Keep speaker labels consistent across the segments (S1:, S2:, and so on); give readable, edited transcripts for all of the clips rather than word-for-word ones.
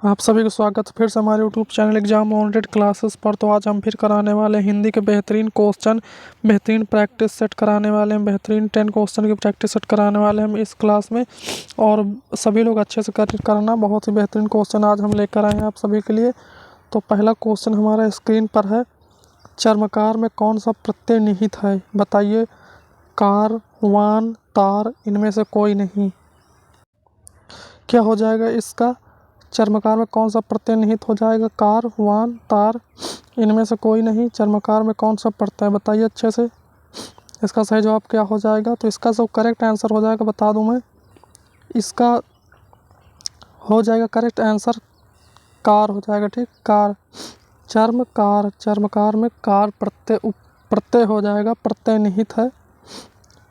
S1: आप सभी को स्वागत है फिर से हमारे YouTube channel exam oriented classes पर। तो आज हम फिर कराने वाले हैं हिंदी के बेहतरीन क्वेश्चन, बेहतरीन प्रैक्टिस सेट कराने वाले हैं, बेहतरीन 10 क्वेश्चन की प्रैक्टिस सेट कराने वाले हैं हम इस क्लास में। और सभी लोग अच्छे से करना, बहुत ही बेहतरीन क्वेश्चन आज हम लेकर आए हैं आप सभी के लिए। तो पहला क्वेश्चन हमारा स्क्रीन पर है, चर्मकार में कौन सा प्रत्यय निहित है? बताइए। कार, वान, तार, इनमें से कोई नहीं। क्या हो जाएगा इसका? चर्मकार में कौन सा प्रत्यय निहित हो जाएगा? कार, वान, तार, इनमें से कोई नहीं। चर्मकार में कौन सा प्रत्यय, बताइए अच्छे से। इसका सही जवाब क्या हो जाएगा? तो इसका जो करेक्ट आंसर हो जाएगा बता दूं मैं, इसका हो जाएगा करेक्ट आंसर कार हो जाएगा। ठीक, कार। चर्मकार, चर्मकार में कार प्रत्यय हो जाएगा, प्रत्यय निहित है,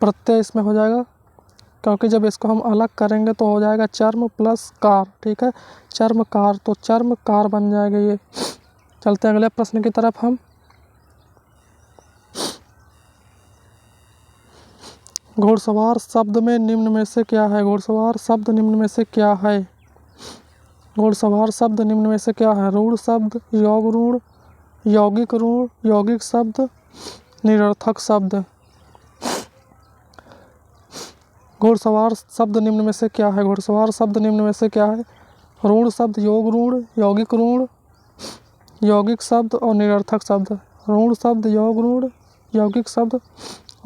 S1: प्रत्यय इसमें हो जाएगा, क्योंकि जब इसको हम अलग करेंगे तो हो जाएगा चर्म प्लस कार। ठीक है, चर्मकार, तो चर्मकार बन जाएगा ये। चलते हैं अगले प्रश्न की तरफ हम। घुड़सवार शब्द में निम्न में से क्या है? घुड़सवार शब्द निम्न में से क्या है? घुड़सवार शब्द निम्न में से क्या है? रूढ़ शब्द, योग रूढ़, यौगिक रूढ़, यौगिक शब्द, निरर्थक शब्द। घुड़सवार शब्द निम्न में से क्या है? घुड़सवार शब्द निम्न में से क्या है? रूढ़ शब्द, योग रूढ़, यौगिक रूढ़, यौगिक शब्द और निरर्थक शब्द। रूढ़ शब्द, योग रूढ़, यौगिक शब्द,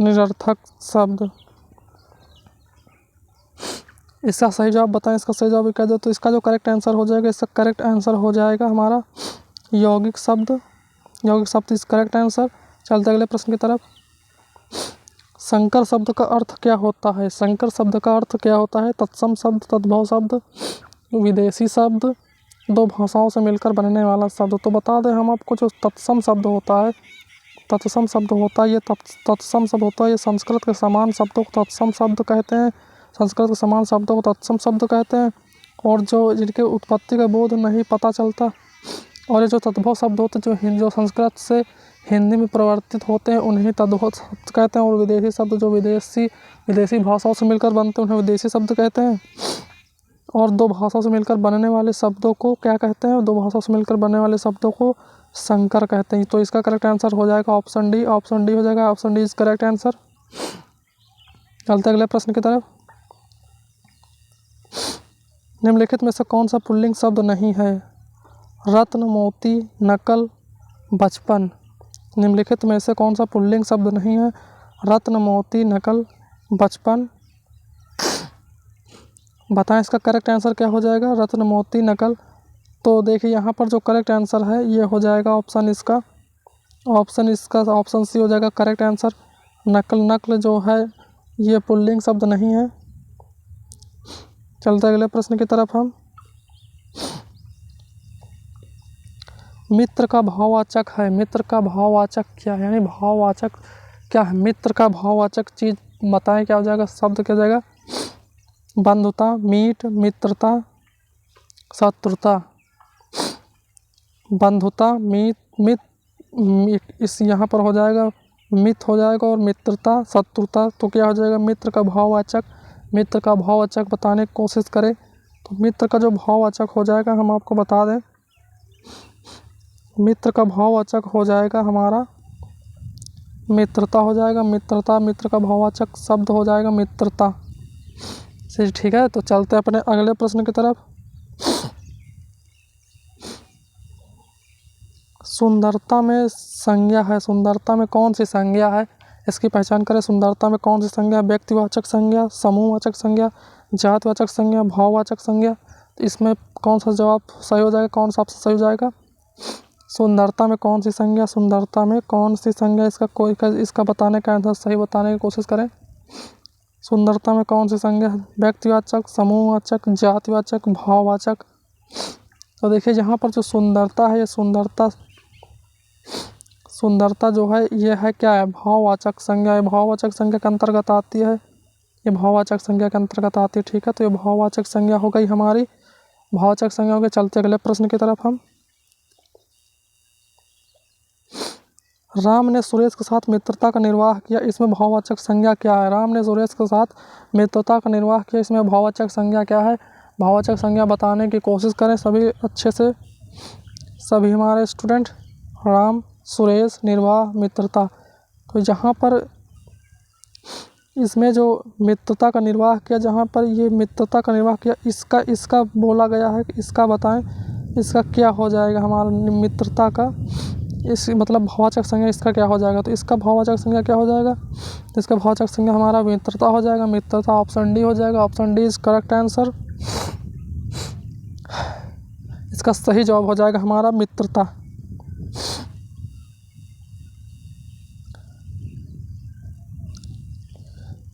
S1: निरर्थक शब्द। इसका सही जवाब बताएं। इसका सही जवाब क्या दे? तो इसका जो करेक्ट आंसर हो जाएगा, इसका करेक्ट आंसर हो जाएगा हमारा यौगिक शब्द। यौगिक शब्द इस करेक्ट आंसर। चलते अगले प्रश्न की तरफ। संकर शब्द का अर्थ क्या होता है? संकर शब्द का अर्थ क्या होता है? तत्सम शब्द, तद्भव शब्द, विदेशी शब्द, दो भाषाओं से मिलकर बनने वाला शब्द। तो बता दें हम आपको, जो तत्सम शब्द होता है, तत्सम शब्द होता है, ये तत्सम शब्द होता है, ये संस्कृत के समान शब्दों को तत्सम शब्द कहते हैं। संस्कृत के समान शब्दों को तत्सम शब्द कहते हैं। और जो जिनके उत्पत्ति का बोध नहीं पता चलता, और ये जो तद्भव शब्द होते हैं, जो संस्कृत से हिंदी में परिवर्तित होते हैं, उन्हें तद्भव शब्द कहते हैं। और विदेशी शब्द जो विदेशी भाषाओं से मिलकर बनते हैं, उन्हें विदेशी शब्द कहते हैं। और दो भाषाओं से मिलकर बनने वाले शब्दों को क्या कहते हैं? दो भाषाओं से मिलकर बनने वाले शब्दों को संकर कहते हैं। तो इसका करेक्ट आंसर हो जाएगा ऑप्शन डी। ऑप्शन डी हो जाएगा, option D is correct answer. चलते अगले प्रश्न की तरफ। निम्नलिखित में से कौन सा पुल्लिंग शब्द नहीं है? रत्न, मोती, नकल, बचपन। निम्नलिखित में से कौन सा पुल्लिंग शब्द नहीं है? रत्न, मोती, नकल, बचपन। बताएं इसका करेक्ट आंसर क्या हो जाएगा? रत्न, मोती, नकल। तो देखिए यहाँ पर जो करेक्ट आंसर है ये हो जाएगा ऑप्शन इसका ऑप्शन सी हो जाएगा करेक्ट आंसर। नकल, नकल जो है ये पुल्लिंग शब्द नहीं है। चलते अगले प्रश्न की तरफ हम। मित्र का भाववाचक है। मित्र का भाववाचक क्या है? यानी भाववाचक क्या है? मित्र का भाववाचक चीज बताएं क्या हो जाएगा? शब्द क्या हो जाएगा? बंधुता, मीठ, मित्रता, शत्रुता। बंधुता, इस यहाँ पर हो जाएगा मित हो जाएगा, और मित्रता, शत्रुता। तो क्या हो जाएगा? मित्र का भाववाचक। मित्र का भाववाचक बताने की कोशिश करें तो मित्र का जो भाववाचक हो जाएगा, हम आपको बता दें, मित्र का भाववाचक हो जाएगा हमारा मित्रता हो जाएगा। मित्रता, मित्र का भाववाचक शब्द हो जाएगा मित्रता। सही, ठीक है। तो चलते हैं अपने अगले प्रश्न की तरफ। सुंदरता में संज्ञा है। सुंदरता में कौन सी संज्ञा है? इसकी पहचान करें। सुंदरता में कौन सी संज्ञा? व्यक्तिवाचक संज्ञा, समूहवाचक संज्ञा, जातवाचक संज्ञा, भाववाचक संज्ञा। तो इसमें कौन सा जवाब सही हो जाएगा? कौन सा सही हो जाएगा? सुंदरता में कौन सी संज्ञा? सुंदरता में कौन सी संज्ञा? इसका बताने का आंसर सही बताने की कोशिश करें। सुंदरता में कौन सी संज्ञा? व्यक्तिवाचक, समूहवाचक, जातिवाचक, भाववाचक। तो देखिए यहाँ पर जो सुंदरता है, ये सुंदरता जो है ये है क्या है? भाववाचक संज्ञा। ये भाववाचक संज्ञा के अंतर्गत आती है। ये भाववाचक संज्ञा के अंतर्गत आती है। ठीक है, तो ये भाववाचक संज्ञा हो गई हमारी। भाववाचक संज्ञा हो गई। चलते अगले प्रश्न की तरफ हम। राम ने सुरेश के साथ मित्रता का निर्वाह किया, इसमें भाववाचक संज्ञा क्या है? राम ने सुरेश के साथ मित्रता का निर्वाह किया, इसमें भाववाचक संज्ञा क्या है? भाववाचक संज्ञा बताने की कोशिश करें सभी अच्छे से। सभी हमारे स्टूडेंट, राम, सुरेश, निर्वाह, मित्रता। तो जहाँ पर इसमें जो मित्रता का निर्वाह किया, जहाँ पर ये मित्रता का निर्वाह किया, इसका बोला गया है कि इसका बताएं, इसका क्या हो जाएगा हमारा मित्रता का, इस मतलब भाववाचक संज्ञा इसका क्या हो जाएगा। तो इसका भाववाचक संज्ञा क्या हो जाएगा, इसका भाववाचक संज्ञा हमारा मित्रता हो जाएगा। मित्रता ऑप्शन डी हो जाएगा। Option D is correct answer. इसका सही जवाब हो जाएगा हमारा मित्रता।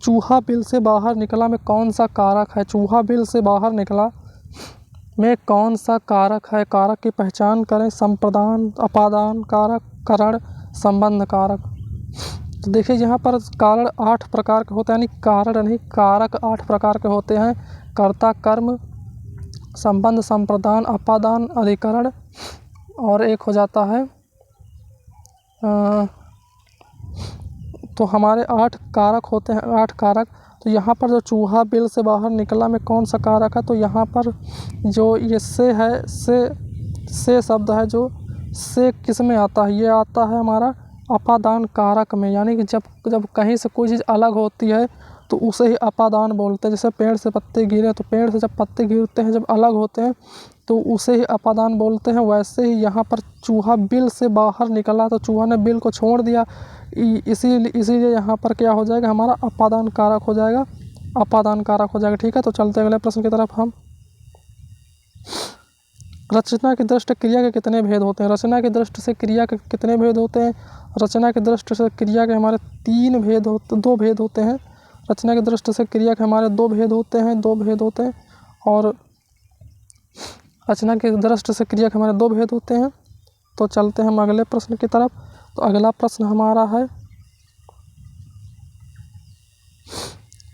S1: चूहा बिल से बाहर निकला में कौन सा कारक है। चूहा बिल से बाहर निकला में कौन सा कारक है। कारक की पहचान करें। संप्रदान, अपादान कारक, करण, संबंध कारक। तो देखिए यहाँ पर कारण 8 प्रकार के होते हैं, यानी कारण नहीं कारक 8 प्रकार के होते हैं। कर्ता, कर्म, संबंध, संप्रदान, अपादान, अधिकरण और एक हो जाता है तो हमारे 8 कारक होते हैं, 8 कारक। तो यहाँ पर जो चूहा बिल से बाहर निकला में कौन सा कारक है, तो यहाँ पर जो ये से है, से शब्द है, जो से किस में आता है, ये आता है हमारा अपादान कारक में। यानी कि जब कहीं से कोई चीज़ अलग होती है तो उसे ही अपादान बोलते हैं। जैसे पेड़ से पत्ते गिरे, तो पेड़ से जब पत्ते गिरते हैं, जब अलग होते हैं तो उसे ही अपादान बोलते हैं। वैसे ही यहाँ पर चूहा बिल से बाहर निकला, तो चूहा ने बिल को छोड़ दिया, इसीलिए यहाँ पर क्या हो जाएगा, हमारा अपादान कारक हो जाएगा, अपादान कारक हो जाएगा। ठीक है, तो चलते अगले प्रश्न की तरफ हम। रचना की दृष्टि क्रिया के कितने भेद होते हैं। रचना की दृष्टि से क्रिया के कितने भेद होते हैं। रचना की दृष्टि से क्रिया के हमारे 2 भेद होते हैं। रचना की दृष्टि से क्रिया के हमारे 2 भेद होते हैं, 2 भेद होते हैं। और रचना की दृष्टि से क्रिया के हमारे 2 भेद होते हैं। तो चलते हैं हम अगले प्रश्न की तरफ। तो अगला प्रश्न हमारा है,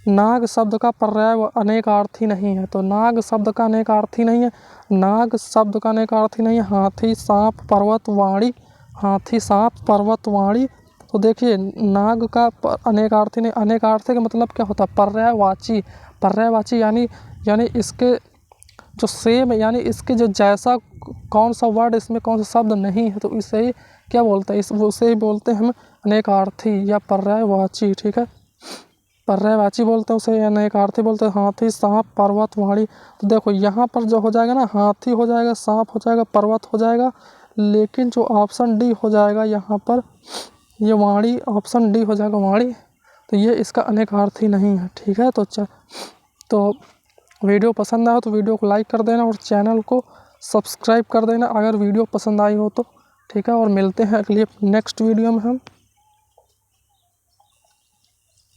S1: नाग शब्द का पर्याय अनेकार्थी नहीं है। तो नाग शब्द का अनेकार्थी नहीं है। नाग शब्द का अनेकार्थी नहीं है। हाथी, सांप, पर्वत, वाणी। हाथी, सांप, पर्वत, वाणी। तो देखिए नाग का अनेकार्थी नहीं। अनेकार्थी का मतलब क्या होता है, पर्यायवाची। पर्यायवाची यानी इसके जो सेम, यानी इसके जो जैसा कौन सा वर्ड, इसमें कौन सा शब्द नहीं है, तो इसे ही क्या बोलते हैं, उसे ही बोलते हैं हम अनेकार्थी या पर्यायवाची। ठीक है, पर्यायवाची बोलते हैं उसे, अनेकार्थी बोलते हैं। हाथी, सांप, पर्वत, वाणी। तो देखो यहाँ पर जो हो जाएगा ना, हाथी हो जाएगा, सांप हो जाएगा, पर्वत हो जाएगा, लेकिन जो ऑप्शन डी हो जाएगा यहाँ पर, ये वाणी, ऑप्शन डी हो जाएगा वाणी। तो ये इसका अनेकार्थी नहीं है। ठीक है, तो वीडियो पसंद आया तो वीडियो को लाइक कर देना और चैनल को सब्सक्राइब कर देना अगर वीडियो पसंद आई हो तो। ठीक है, और मिलते हैं अगली नेक्स्ट वीडियो में हम।